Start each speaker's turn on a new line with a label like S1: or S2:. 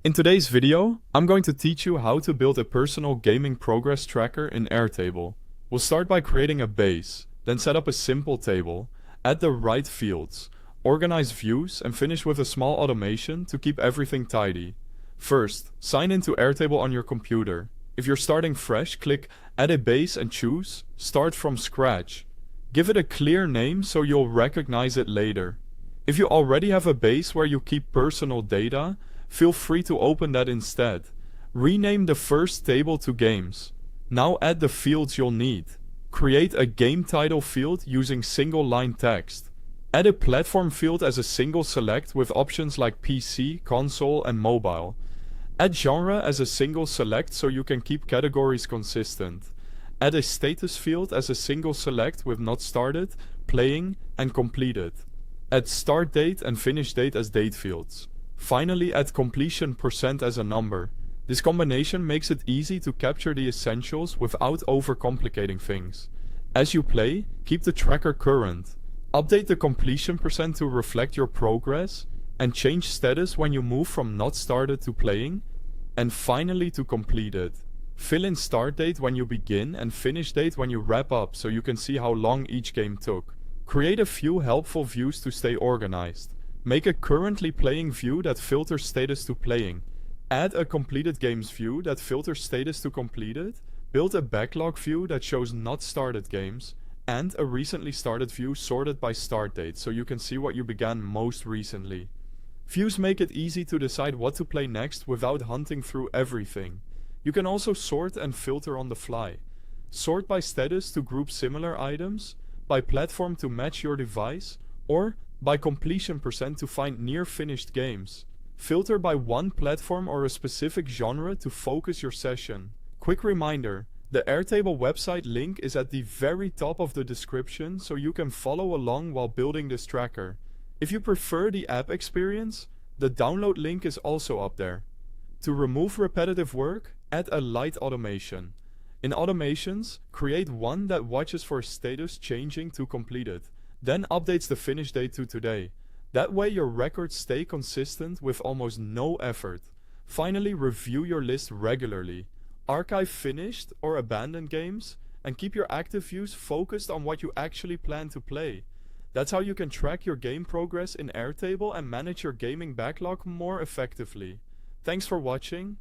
S1: In today's video, I'm going to teach you how to build a personal gaming progress tracker in Airtable. We'll start by creating a base, then set up a simple table, add the right fields, organize views, and finish with a small automation to keep everything tidy. First, sign into Airtable on your computer. If you're starting fresh, click Add a Base and choose Start from Scratch. Give it a clear name so you'll recognize it later. If you already have a base where you keep personal data, feel free to open that instead. Rename the first table to Games. Now add the fields you'll need. Create a game title field using single line text. Add a platform field as a single select with options like PC, console, and mobile. Add genre as a single select so you can keep categories consistent. Add a status field as a single select with not started, playing, and completed. Add start date and finish date as date fields. Finally, add completion % as a number. This combination makes it easy to capture the essentials without overcomplicating things. As you play, keep the tracker current. Update the completion % to reflect your progress, and change status when you move from not started to playing, and finally to completed. Fill in start date when you begin and finish date when you wrap up so you can see how long each game took. Create a few helpful views to stay organized. Make a currently playing view that filters status to playing. Add a completed games view that filters status to completed. Build a backlog view that shows not started games. And a recently started view sorted by start date so you can see what you began most recently. Views make it easy to decide what to play next without hunting through everything. You can also sort and filter on the fly. Sort by status to group similar items, by platform to match your device, or by completion % to find near finished games. Filter by one platform or a specific genre to focus your session. Quick reminder, the Airtable website link is at the very top of the description so you can follow along while building this tracker. If you prefer the app experience, the download link is also up there. To remove repetitive work, add a light automation. In automations, create one that watches for status changing to completed, then updates the finish date to today. That way your records stay consistent with almost no effort. Finally, review your list regularly. Archive finished or abandoned games, and keep your active views focused on what you actually plan to play. That's how you can track your game progress in Airtable and manage your gaming backlog more effectively. Thanks for watching.